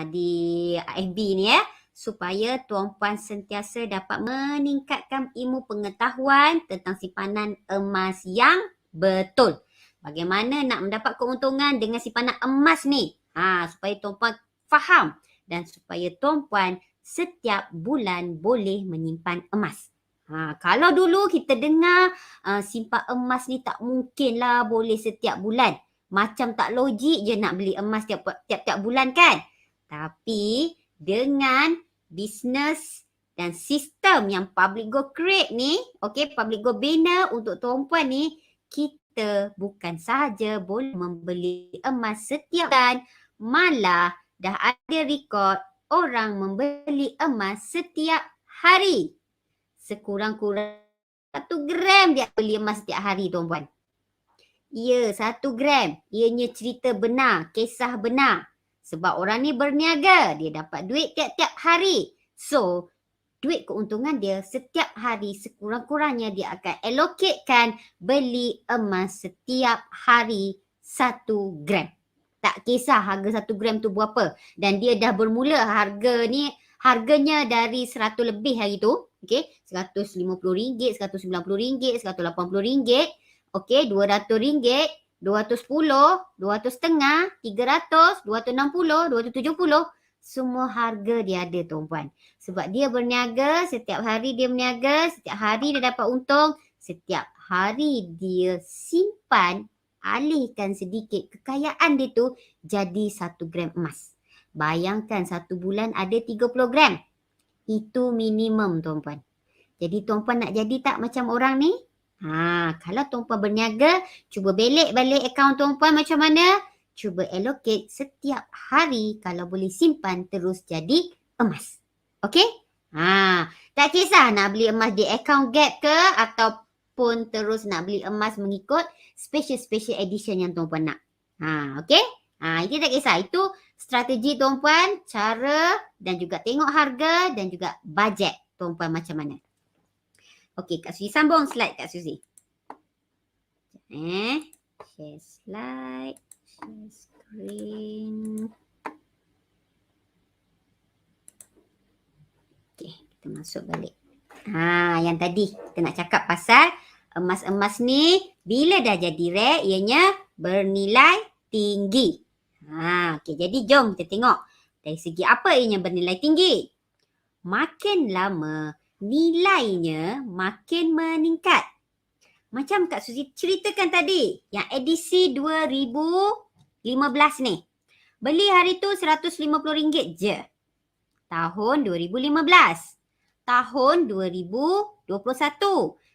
di FB ni ya, supaya tuan-puan sentiasa dapat meningkatkan ilmu pengetahuan tentang simpanan emas yang betul. Bagaimana nak mendapat keuntungan dengan simpanan emas ni? Supaya tuan-puan faham dan supaya tuan-puan setiap bulan boleh menyimpan emas. Kalau dulu kita dengar simpan emas ni tak mungkin lah boleh setiap bulan. Macam tak logik je nak beli emas tiap-tiap bulan kan? Tapi dengan bisnes dan sistem yang Public Go create ni, Public Go bina untuk tuan-puan ni, kita bukan sahaja boleh membeli emas setiap bulan, malah dah ada rekod orang membeli emas setiap hari. Sekurang-kurang 1 gram dia beli emas setiap hari tuan-puan. Ya, 1 gram. Ianya cerita benar, kisah benar. Sebab orang ni berniaga, dia dapat duit tiap-tiap hari. So, duit keuntungan dia setiap hari sekurang-kurangnya dia akan allocatekan beli emas setiap hari 1 gram. Tak kisah harga 1 gram tu berapa. Dan dia dah bermula harganya dari 100 lebih hari tu. RM150, RM190, RM180. RM200, RM210, RM200.5, RM300, RM260, RM270. Semua harga dia ada tuan-puan. Sebab dia berniaga, setiap hari dia berniaga, setiap hari dia dapat untung, setiap hari dia simpan, alihkan sedikit kekayaan dia tu jadi 1 gram emas. Bayangkan 1 bulan ada 30 gram. Itu minimum tuan-puan. Jadi tuan-puan nak jadi tak macam orang ni? Kalau tuan-puan berniaga, cuba belik balik akaun tuan-puan macam mana? Cuba allocate setiap hari kalau boleh simpan terus jadi emas. Okey? Tak kisah nak beli emas di account gap ke ataupun terus nak beli emas mengikut special edition yang tuan-puan nak. Okey? Itu tak kisah. Itu strategi tuan-puan, cara dan juga tengok harga dan juga bajet tuan-puan macam mana. Okey, Kak Suzy sambung slide Kak Suzy. Share slide, share screen. Okey, kita masuk balik. Yang tadi kita nak cakap pasal emas-emas ni bila dah jadi rare ianya bernilai tinggi. Okey, jadi jom kita tengok dari segi apa ianya bernilai tinggi. Makin lama nilainya makin meningkat. Macam Kak Suzy ceritakan tadi, yang edisi 2015 ni. Beli hari tu RM150 je. Tahun 2015. Tahun 2021.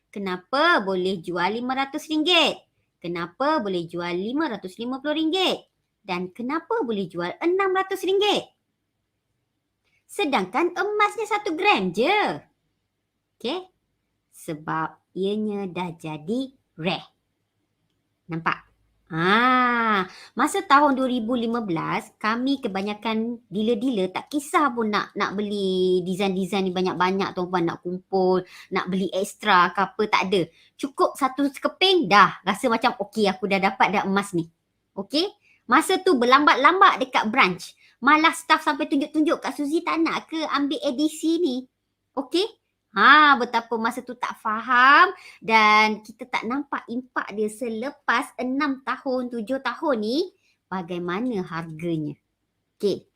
Kenapa boleh jual RM500? Kenapa boleh jual RM550? Dan kenapa boleh jual RM600? Sedangkan emasnya 1 gram je. Okey? Sebab ianya dah jadi rare. Nampak? Masa tahun 2015, kami kebanyakan dealer-dealer tak kisah pun nak beli design-design ni banyak-banyak tuan-puan, nak kumpul, nak beli ekstra ke apa, tak ada. Cukup 1 sekeping dah rasa macam okey aku dah dapat dah emas ni. Okey? Masa tu berlambat-lambat dekat branch. Malah staff sampai tunjuk-tunjuk, Kak Suzy tak nak ke ambil edisi ni? Okey? Betapa masa tu tak faham dan kita tak nampak impak dia selepas 6 tahun, 7 tahun ni bagaimana harganya. Okey.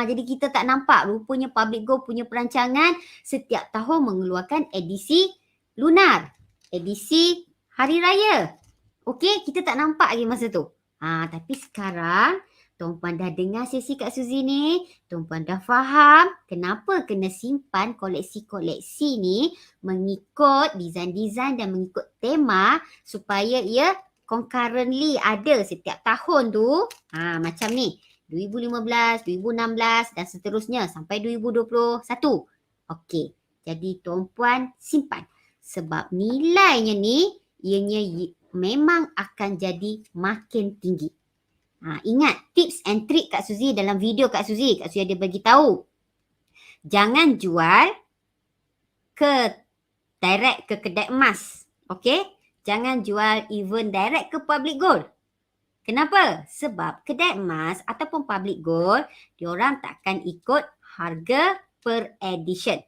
Jadi kita tak nampak rupanya Public Go punya perancangan setiap tahun mengeluarkan edisi lunar, edisi hari raya. Okey, kita tak nampak lagi masa tu. Tapi sekarang tuan-puan dah dengar sesi Kak Suzy ni, tuan-puan dah faham kenapa kena simpan koleksi-koleksi ni mengikut design-design dan mengikut tema supaya ia concurrently ada setiap tahun tu. Macam ni, 2015, 2016 dan seterusnya sampai 2021. Okey, jadi tuan-puan simpan sebab nilainya ni ianya memang akan jadi makin tinggi. Ingat tips and trick Kak Suzy dalam video Kak Suzy ada bagi tahu. Jangan jual direct ke kedai emas. Okey? Jangan jual even direct ke Public Gold. Kenapa? Sebab kedai emas ataupun public gold, diorang takkan ikut harga per edition.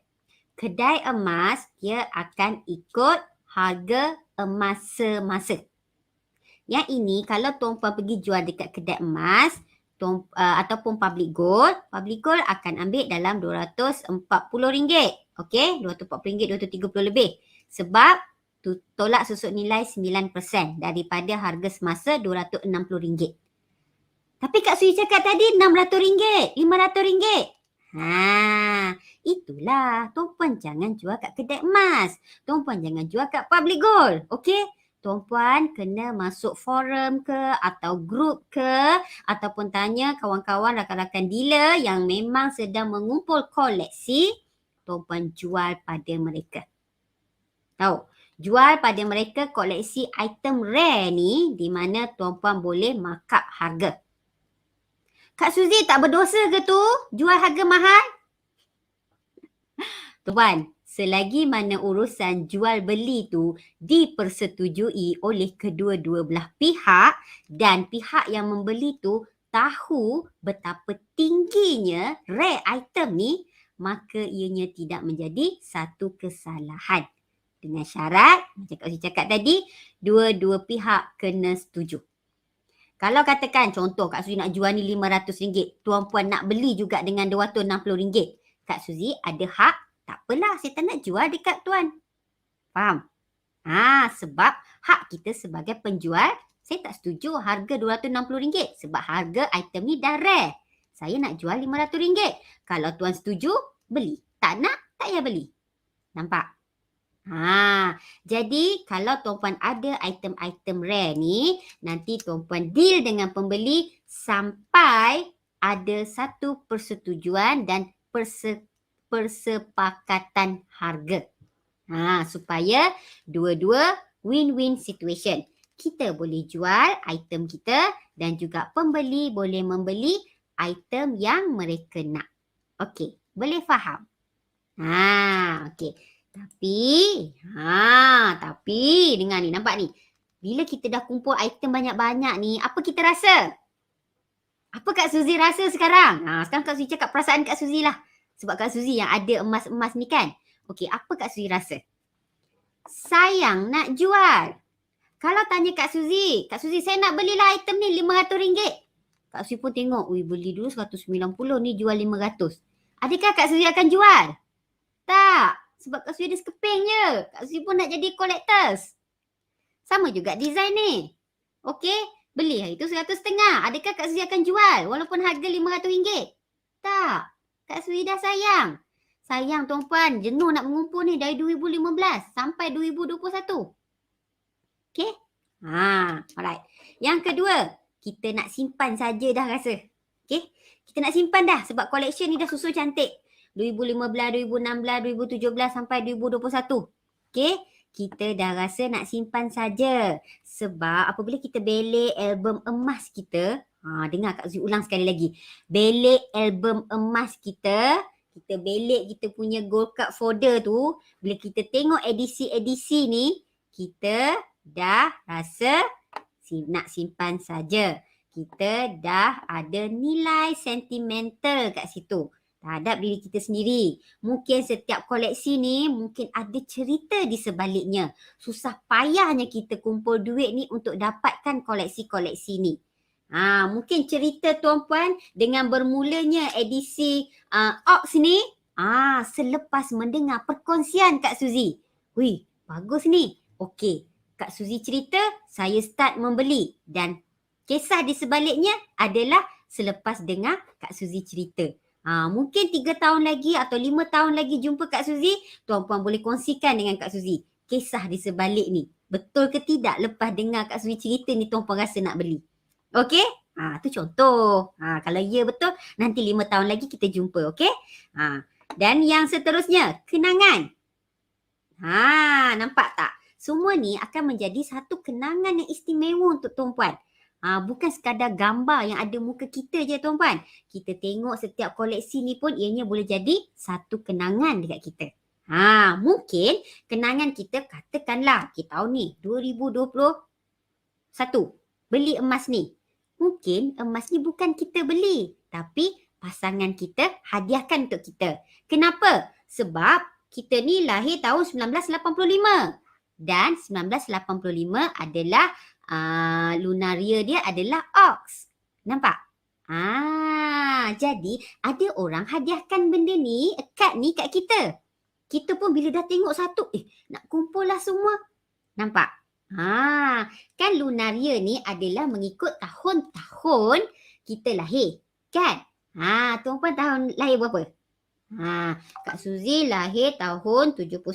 Kedai emas, dia akan ikut harga emas semasa. Yang ini kalau tuan-puan pergi jual dekat kedai emas ataupun public gold akan ambil dalam RM240. Okey, RM240, RM230 lebih. Sebab tolak susut nilai 9% daripada harga semasa RM260. Tapi Kak Sui cakap tadi RM600, RM500. Itulah. Tuan-puan jangan jual kat kedai emas. Tuan-puan jangan jual kat public gold. Okey? Tuan-puan kena masuk forum ke atau grup ke ataupun tanya kawan-kawan rakan-rakan dealer yang memang sedang mengumpul koleksi. Tuan-puan jual pada mereka. Tahu? Jual pada mereka koleksi item rare ni di mana tuan-puan boleh markup harga. Kak Suzy tak berdosa ke tu jual harga mahal? Tuan, selagi mana urusan jual beli tu dipersetujui oleh kedua-dua belah pihak dan pihak yang membeli tu tahu betapa tingginya rare item ni, maka ianya tidak menjadi satu kesalahan. Dengan syarat, macam Kak Suzy cakap tadi, dua-dua pihak kena setuju. Kalau katakan contoh Kak Suzy nak jual ni RM500, tuan-puan nak beli juga dengan RM260, Kak Suzy ada hak, tak apalah saya tak nak jual dekat tuan. Faham? Sebab hak kita sebagai penjual, saya tak setuju harga RM260 sebab harga item ni dah rare. Saya nak jual RM500. Kalau tuan setuju, beli. Tak nak, tak payah beli. Nampak? Jadi kalau tuan-puan ada item-item rare ni, nanti tuan-puan deal dengan pembeli sampai ada satu persetujuan dan persepakatan harga. Supaya dua-dua win-win situation. Kita boleh jual item kita dan juga pembeli boleh membeli item yang mereka nak. Okey, boleh faham? Okey. Tapi dengar ni, nampak ni. Bila kita dah kumpul item banyak-banyak ni, apa kita rasa? Apa Kak Suzy rasa sekarang? Sekarang Kak Suzy cakap perasaan Kak Suzy lah. Sebab Kak Suzy yang ada emas-emas ni kan. Okey, apa Kak Suzy rasa? Sayang nak jual. Kalau tanya Kak Suzy saya nak belilah item ni RM500. Kak Suzy pun tengok, beli dulu RM190 ni jual RM500. Adakah Kak Suzy akan jual? Tak. Sebab Kak Suzy ada sekeping je. Kak Suzy pun nak jadi collectors. Sama juga design ni. Okey, beli hari tu RM100.5. Adakah Kak Suzy akan jual walaupun harga RM500? Tak. Kak Suzy dah sayang. Sayang tuan-puan, jenuh nak mengumpul ni dari 2015 sampai 2021. Okey? Alright. Yang kedua, kita nak simpan saja dah rasa. Okey? Kita nak simpan dah sebab collection ni dah susun cantik. 2015, 2016, 2017 sampai 2021. Okey, kita dah rasa nak simpan saja. Sebab apabila kita belik album emas kita, dengar Kak Suzy ulang sekali lagi. Belik album emas kita belik kita punya gold card folder tu, bila kita tengok edisi-edisi ni, kita dah rasa nak simpan saja. Kita dah ada nilai sentimental kat situ terhadap diri kita sendiri. Mungkin setiap koleksi ni mungkin ada cerita di sebaliknya. Susah payahnya kita kumpul duit ni untuk dapatkan koleksi-koleksi ni. Mungkin cerita tuan-puan dengan bermulanya edisi Ox ni selepas mendengar perkongsian Kak Suzy. Bagus ni. Okey, Kak Suzy cerita, saya start membeli dan kisah di sebaliknya adalah selepas dengar Kak Suzy cerita. Mungkin 3 tahun lagi atau 5 tahun lagi jumpa Kak Suzy, tuan-puan boleh kongsikan dengan Kak Suzy kisah di sebalik ni. Betul ke tidak lepas dengar Kak Suzy cerita ni tuan-puan rasa nak beli? Okey? Tu contoh. Kalau ya betul, nanti 5 tahun lagi kita jumpa. Okey? Dan yang seterusnya, kenangan. Nampak tak? Semua ni akan menjadi satu kenangan yang istimewa untuk tuan-puan. Bukan sekadar gambar yang ada muka kita je tuan-puan. Kita tengok setiap koleksi ni pun ianya boleh jadi satu kenangan dekat kita. Mungkin kenangan kita katakanlah, tahun ni 2021 beli emas ni. Mungkin emas ni bukan kita beli, tapi pasangan kita hadiahkan untuk kita. Kenapa? Sebab kita ni lahir tahun 1985. Dan 1985 adalah lunaria dia adalah Ox. Nampak? Jadi ada orang hadiahkan benda ni, kad ni kat kita. Kita pun bila dah tengok satu, nak kumpul lah semua. Nampak? Kan lunaria ni adalah mengikut tahun-tahun kita lahir. Kan? Tuan-puan tahun lahir berapa? Kak Suzy lahir tahun 79.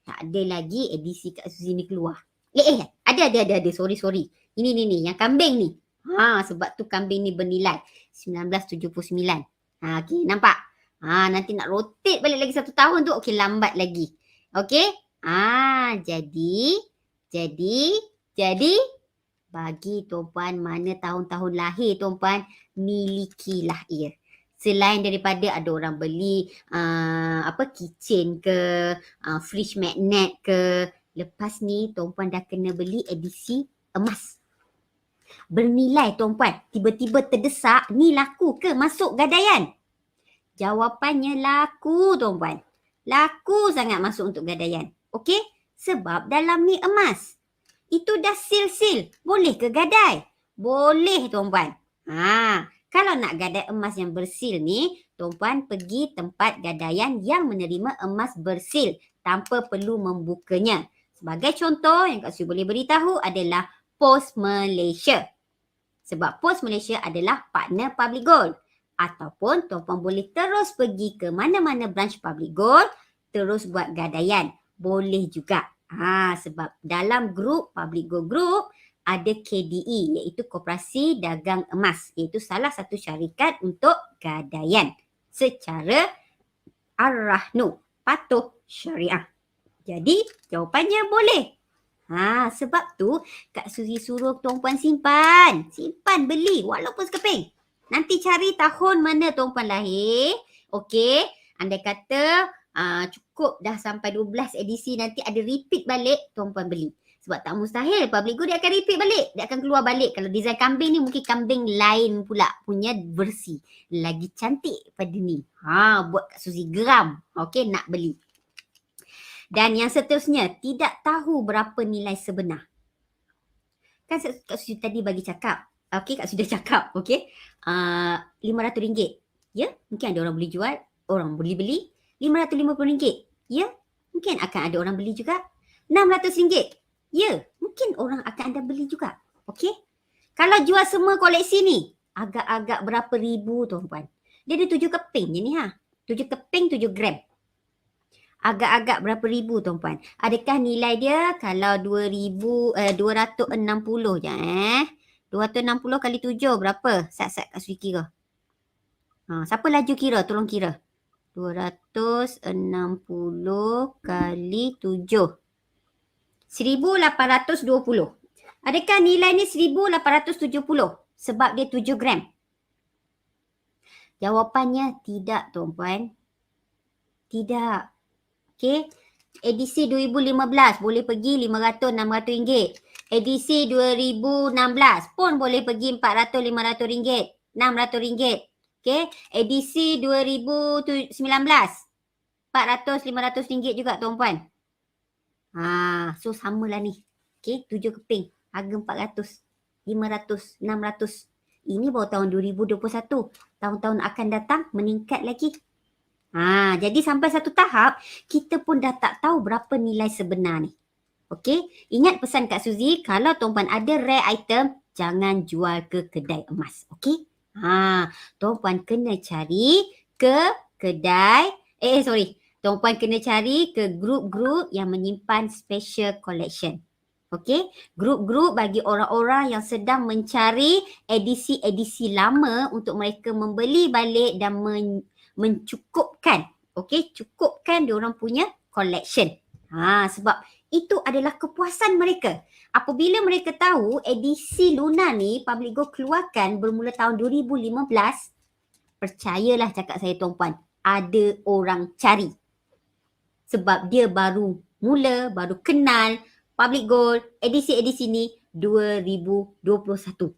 Tak ada lagi edisi Kak Suzy ni keluar. Ada. Sorry. Ini yang kambing ni. Sebab tu kambing ni bernilai 1979. Okey, nampak? Nanti nak rotate balik lagi 1 tahun tu, okey, lambat lagi. Okey? Jadi bagi tuan-puan mana tahun-tahun lahir tuan-puan, milikilah ia. Selain daripada ada orang beli keychain ke, fridge magnet ke, lepas ni tuan-puan dah kena beli edisi emas. Bernilai tuan-puan, tiba-tiba terdesak, ni laku ke masuk gadaian? Jawapannya laku tuan-puan. Laku sangat masuk untuk gadaian. Okey? Sebab dalam ni emas. Itu dah seal. Boleh ke gadai? Boleh tuan-puan. Kalau nak gadai emas yang bersil ni, tuan-puan pergi tempat gadaian yang menerima emas bersil tanpa perlu membukanya. Sebagai contoh yang Kak Su boleh beritahu adalah Pos Malaysia. Sebab Pos Malaysia adalah partner Public Gold. Ataupun tuan-puan boleh terus pergi ke mana-mana branch Public Gold, terus buat gadaian. Boleh juga. Sebab dalam grup Public Gold Group ada KDE, iaitu Koperasi Dagang Emas, iaitu salah satu syarikat untuk gadaian secara ar-rahnu, patuh syariah. Jadi jawapannya boleh. Sebab tu Kak Suzy suruh tuan-puan simpan beli walaupun sekeping. Nanti cari tahun mana tuan-puan lahir. Okey, andai kata cukup dah sampai 12 edisi, nanti ada repeat balik, tuan-puan beli. Sebab tak mustahil Public Gold dia akan repeat balik. Dia akan keluar balik. Kalau design kambing ni mungkin kambing lain pula punya versi. Lagi cantik pada ni. Buat Kak Suzy geram. Okey, nak beli. Dan yang seterusnya, tidak tahu berapa nilai sebenar. Kan Kak Suzy tadi bagi cakap. Okey, Kak Suzy dah cakap. Okey. RM500. Ya, mungkin ada orang boleh jual. Orang boleh beli. RM550. Ya, mungkin akan ada orang beli juga. RM600. Ya, mungkin orang akan anda beli juga. Okey? Kalau jual semua koleksi ni, agak-agak berapa ribu tuan-puan? Dia ada 7 keping je ni 7 keping 7 gram. Agak-agak berapa ribu tuan-puan? Adakah nilai dia kalau 260 je 260 kali 7 berapa? Sat-sat Kak Suzy kira. Siapa laju kira? Tolong kira. 260 kali 7. 1820. Adakah nilai ni 1870 sebab dia 7 gram? Jawapannya tidak tuan-puan. Tidak. Okey. Edisi 2015 boleh pergi RM500-600. Edisi 2016 pun boleh pergi RM400-500, RM600. Okey. Edisi 2019 RM400-500 juga tuan-puan. So samalah ni. Okey, 7 keping. Harga RM400, RM500, RM600. Ini baru tahun 2021. Tahun-tahun akan datang meningkat lagi. Jadi sampai satu tahap, kita pun dah tak tahu berapa nilai sebenar ni. Okey, ingat pesan Kak Suzy, kalau tuan-puan ada rare item, jangan jual ke kedai emas. Okey? Tuan-puan kena cari ke kedai, tuan-puan kena cari ke grup-grup yang menyimpan special collection. Okey? Grup-grup bagi orang-orang yang sedang mencari edisi-edisi lama untuk mereka membeli balik dan mencukupkan. Okey? Cukupkan diorang punya collection. Sebab itu adalah kepuasan mereka. Apabila mereka tahu edisi Luna ni Public Gold keluarkan bermula tahun 2015, percayalah cakap saya tuan-puan, ada orang cari. Sebab dia baru kenal Public Gold edisi-edisi ni 2021.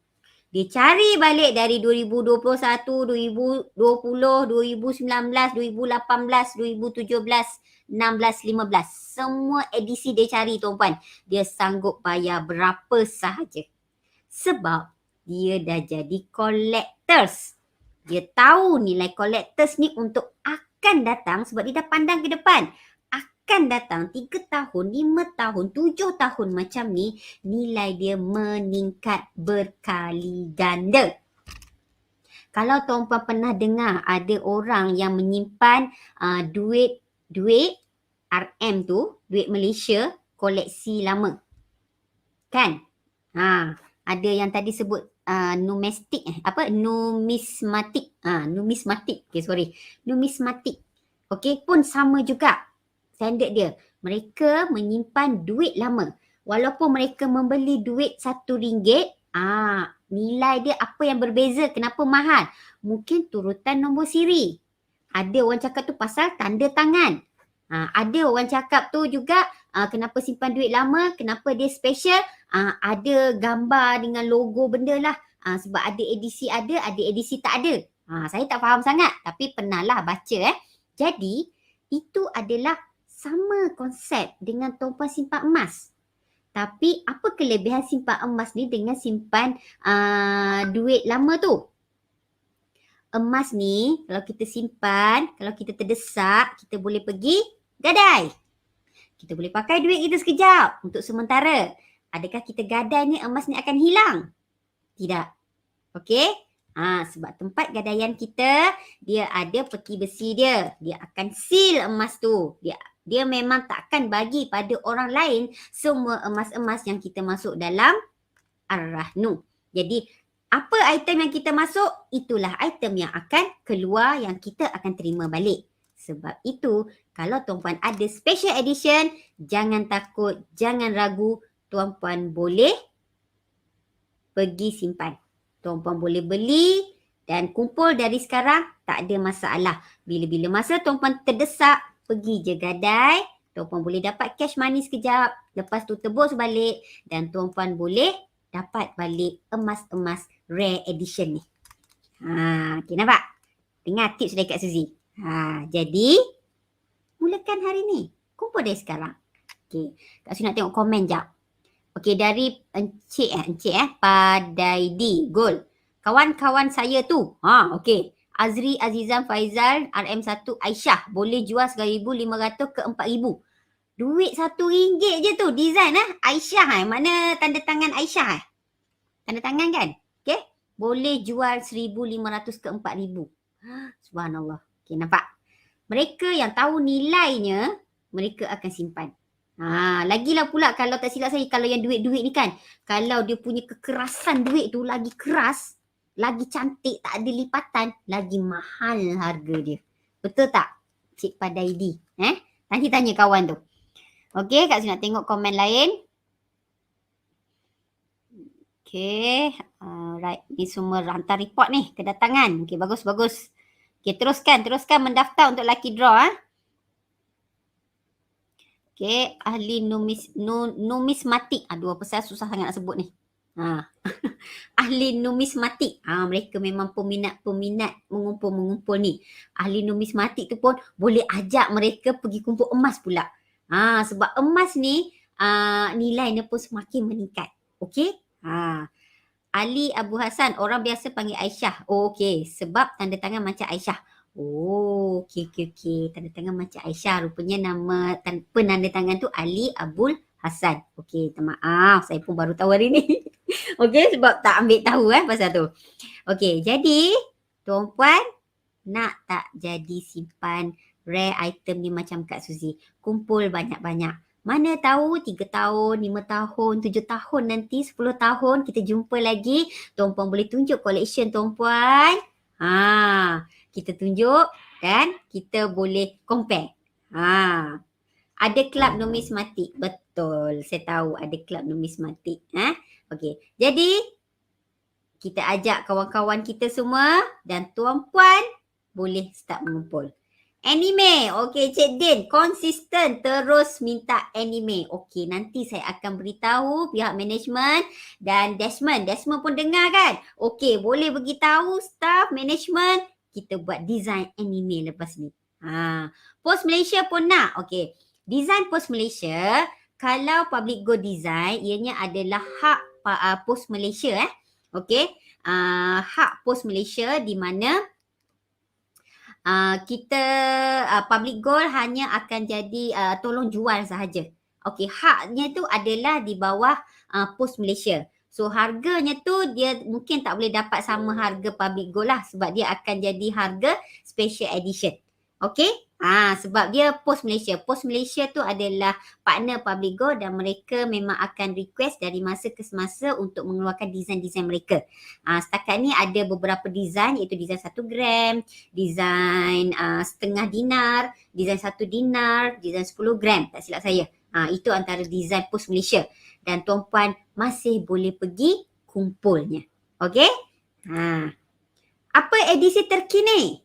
Dia cari balik dari 2021, 2020, 2019, 2018, 2017, 16, 15. Semua edisi dia cari tuan-puan. Dia sanggup bayar berapa sahaja. Sebab dia dah jadi collectors. Dia tahu nilai collectors ni untuk akan datang sebab dia dah pandang ke depan. Akan datang 3 tahun, 5 tahun, 7 tahun macam ni, nilai dia meningkat berkali ganda. Kalau tuan-puan pernah dengar ada orang yang menyimpan duit RM tu, duit Malaysia, koleksi lama. Kan? Ada yang tadi sebut numismatik. Numismatik. Okay, sorry. Numismatik. Okay, pun sama juga standard dia. Mereka menyimpan duit lama. Walaupun mereka membeli duit RM1, nilai dia apa yang berbeza? Kenapa mahal? Mungkin turutan nombor siri. Ada orang cakap tu pasal tanda tangan. Ada orang cakap tu juga kenapa simpan duit lama, kenapa dia special, ada gambar dengan logo benda lah. Sebab ada edisi edisi tak ada. Saya tak faham sangat tapi pernah lah baca. Jadi itu adalah sama konsep dengan tuan-puan simpan emas. Tapi apa kelebihan simpan emas ni dengan simpan duit lama tu? Emas ni kalau kita simpan, kalau kita terdesak, kita boleh pergi gadai. Kita boleh pakai duit kita sekejap untuk sementara. Adakah kita gadai ni emas ni akan hilang? Tidak. Okey? Sebab tempat gadaian kita, dia ada peti besi dia. Dia akan seal emas tu. Dia memang tak akan bagi pada orang lain semua emas-emas yang kita masuk dalam Ar-Rahnu. Jadi, apa item yang kita masuk, itulah item yang akan keluar yang kita akan terima balik. Sebab itu, kalau tuan-puan ada special edition, jangan takut, jangan ragu. Tuan-puan boleh pergi simpan. Tuan-puan boleh beli dan kumpul dari sekarang, tak ada masalah. Bila-bila masa tuan-puan terdesak, pergi je gadai. Tuan-puan boleh dapat cash money sekejap. Lepas tu tebus balik dan tuan-puan boleh dapat balik emas-emas rare edition ni. Okay, nampak? Dengar tips dari Kak Suzy. Jadi, mulakan hari ni. Kumpul dari sekarang. Okay, Kak Suzy nak tengok komen jap. Okay, dari Encik Padaidi Gold. Kawan-kawan saya tu. Okay. Azri Azizan Faizal RM1 Aisyah. Boleh jual 1,500 ke 4,000. Duit RM1 je tu. Design Aisyah. Mana tanda tangan Aisyah? Tanda tangan kan? Okay. Boleh jual 1,500 ke 4,000. Subhanallah. Okay, nampak? Mereka yang tahu nilainya, mereka akan simpan. Lagilah pula kalau tak silap saya, kalau yang duit-duit ni kan, kalau dia punya kekerasan duit tu lagi keras, lagi cantik, tak ada lipatan, lagi mahal harga dia. Betul tak? Cik Padaidi. Nanti tanya kawan tu. Okey, Kak Su nak tengok komen lain. Okey, right. Ni semua hantar report ni, kedatangan. Okey, bagus. Okey, teruskan mendaftar untuk lucky draw. Okey, ahli numismatik. Aduh, apa saya susah sangat nak sebut ni. Ahli numismatik. Mereka memang peminat mengumpul ni. Ahli numismatik tu pun boleh ajak mereka pergi kumpul emas pula. Sebab emas ni nilainya pun semakin meningkat. Okey? Ali Abu Hassan, orang biasa panggil Aisyah. Okey, sebab tanda tangan macam Aisyah. Okey. Tanda tangan macam Aisyah. Rupanya nama penanda tangan tu Ali Abul Hasan. Okey, maaf. Saya pun baru tahu hari ni. Okey, sebab tak ambil tahu pasal tu. Okey, jadi tuan-puan nak tak jadi simpan rare item ni macam Kak Suzy? Kumpul banyak-banyak. Mana tahu 3 tahun, 5 tahun, 7 tahun nanti, 10 tahun kita jumpa lagi. Tuan-puan boleh tunjuk collection tuan-puan. Kita tunjuk dan kita boleh compare. Ada kelab numismatik. Betul. Saya tahu ada kelab numismatik. Okey. Jadi kita ajak kawan-kawan kita semua dan tuan-puan boleh start mengumpul. Anime. Okey, Cik Din. Konsisten terus minta anime. Okey, nanti saya akan beritahu pihak management dan Desmond. Desmond pun dengar kan? Okey, boleh beritahu staff management kita buat design anime lepas ni. Post Malaysia pun nak. Okey. Design Post Malaysia, kalau public go design, ianya adalah hak Post Malaysia Okey. Hak Post Malaysia di mana kita public goal hanya akan jadi tolong jual sahaja. Okey, haknya tu adalah di bawah Post Malaysia. So harganya tu dia mungkin tak boleh dapat sama harga public goal lah sebab dia akan jadi harga special edition. Okey? Sebab dia Post Malaysia. Post Malaysia tu adalah partner public goal dan mereka memang akan request dari masa ke semasa untuk mengeluarkan design-design mereka. Setakat ni ada beberapa design iaitu design 1 gram, design setengah dinar, design 1 dinar, design 10 gram, tak silap saya. Itu antara design Post Malaysia dan tuan-puan masih boleh pergi kumpulnya. Okey? Apa edisi terkini?